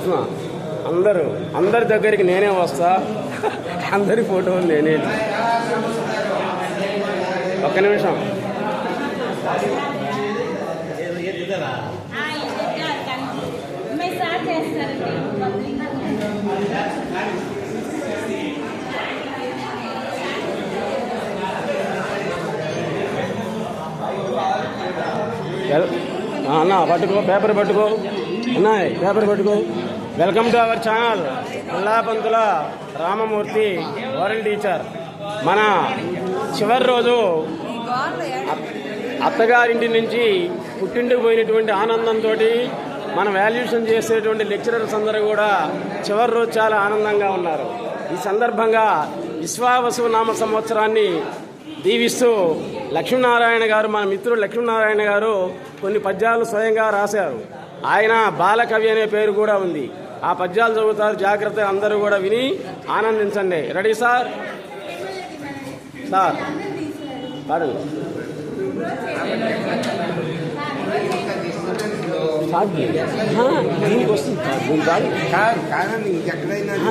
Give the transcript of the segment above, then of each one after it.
వస్తున్నా. అందరి దగ్గరికి నేనే వస్తా. అందరి ఫోటోలు నేనే. ఒక్క నిమిషం. అన్నా పట్టుకో, పేపర్ పట్టుకో అన్నా, పేపర్ పట్టుకో. Welcome to our channel Mullapantula Ramamurthy oral teacher. మన చివరి రోజు అత్తగారింటి నుంచి పుట్టింటికి పోయినటువంటి ఆనందంతో మన వాల్యుయేషన్ చేసేటువంటి లెక్చరర్స్ అందరూ కూడా చివరి రోజు చాలా ఆనందంగా ఉన్నారు. ఈ సందర్భంగా విశ్వావసు నామ సంవత్సరాన్ని దీవిస్తూ లక్ష్మీనారాయణ గారు, మన మిత్రుడు లక్ష్మీనారాయణ గారు కొన్ని పద్యాలు స్వయంగా రాశారు. ఆయన బాలకవి అనే పేరు కూడా ఉంది. ఆ పద్యాలు చదువుతారు, జాగ్రత్తగా అందరూ కూడా విని ఆనందించండి. Ready sir? సార్ పాడండి. దీనికి వస్తుంది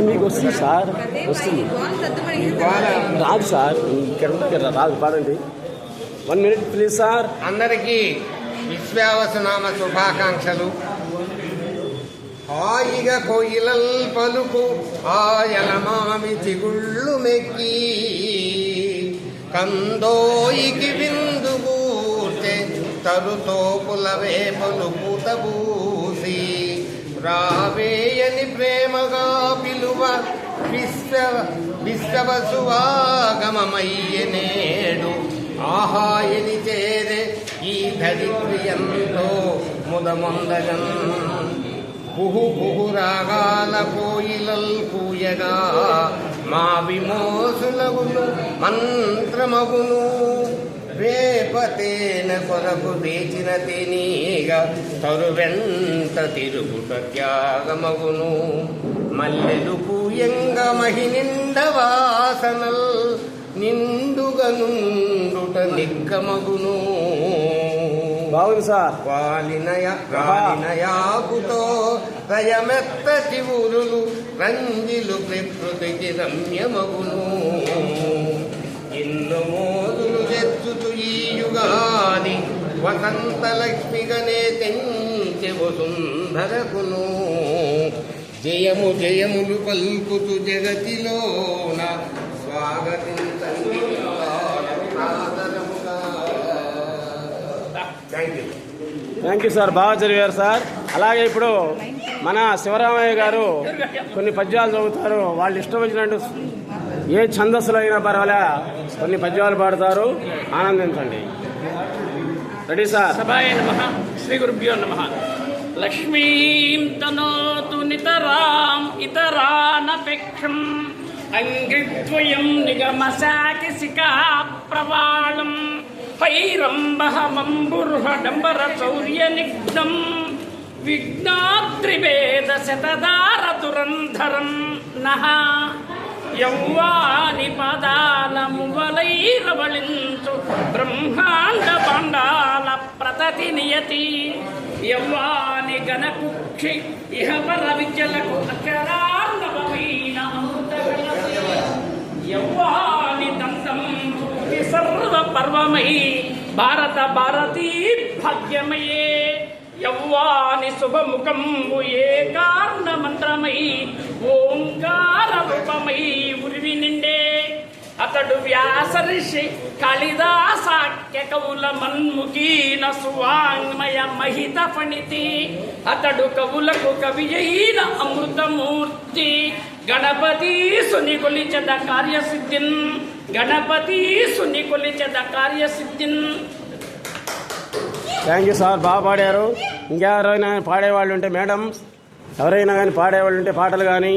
మీకు వస్తుంది సార్, వస్తుంది. రాదు సార్, ఇక్కడ రాదు. పాడండి. 1 minute ప్లీజ్ సార్. అందరికీ విశ్వావసునామ శుభాకాంక్షలు. హాయిగా కోయిలల్ పలుకు ఆయల మామి చిగుళ్ళు మెక్కి కందోయికి విందు కూర్చే తరుతో పులవేపలు పూతబూసి రావేయని ప్రేమగా పిలువ విశ్వవసువాగమయ్యనేడు ఆహాయని చేరే ఈ ధరిత్రియంతో ముదమొందగన్ కుహు కుహు రాగాల కోయిలల్ కూయగా మా విమోసులగును మంత్రమగును రేపతేన కొరకు వేచిన తేనీగా తరువెంట తిరుగుట త్యాగమగును మల్లెలు పూయంగ మహి నిండ వాసనల్ నిండుగా నుండుట నిక్కమగును. బాగుంది సార్. వాలినయాకుతో రయమెత్త చివురులు రంజిలు ప్రకృతికి రమ్యమగును. ఇల్లు మోదులు తెచ్చుతూ ఈ యుగాది వసంత లక్ష్మిగనే తెంచె వసుంధరకును. జయము జయములు పల్కుతూ జగతిలోన స్వాగతించండి. థ్యాంక్ యూ సార్, బాగా చదివారు సార్. అలాగే ఇప్పుడు మన శివరామయ్య గారు కొన్ని పద్యాలు చదువుతారు. వాళ్ళు ఇష్టం వచ్చినట్టు ఏ ఛందస్సులో అయినా పర్వాలే కొన్ని పద్యాలు పాడతారు, ఆనందించండి. Ready sir? సభాయ నమః. శ్రీ గురుభ్యో నమః. లక్ష్మీం తనోతు నితరాం ఇతరానపేక్షం అంగిద్వయం నిగమశాకిసికా ప్రవాళం పైరంబహమంబుర్హడంబర చౌర్యనిగ్ధం విఘ్నాద్రివేద శతదార దురంధరం నః యౌవాని పాదాలమువలైరవళించు బ్రహ్మాండ పాండాల ప్రతతి నియతి యౌవాని గణకుక్షి ఇహపర విద్యలకు అక్షరార్ణవమైన అమృతగణతి యౌవాని దంతం సర్వ పర్వమై భారత భారతీ భాగ్యమయే యవ్వాని శుభముఖంబు ఏకార్ణ మంత్రమై ఓంకార రూపమై ఉరివి నిండే అతడు వ్యాసర్షి కాళిదాసాఖ్య కవుల మన్ముఖీన సువాంగ్మయ మహిత ఫణితి అతడు కవులకు కవి అయిన అమృతమూర్తి గణపతి సునికొలిచద కార్యసిద్ధిన్ గణపతి సునికొలిచద కార్యసిద్ధిన్. థ్యాంక్ యూ సార్, బాగా పాడారు. ఇంకెవరైనా పాడేవాళ్ళు ఉంటే మేడం, ఎవరైనా కానీ పాడేవాళ్ళు ఉంటే పాటలు కానీ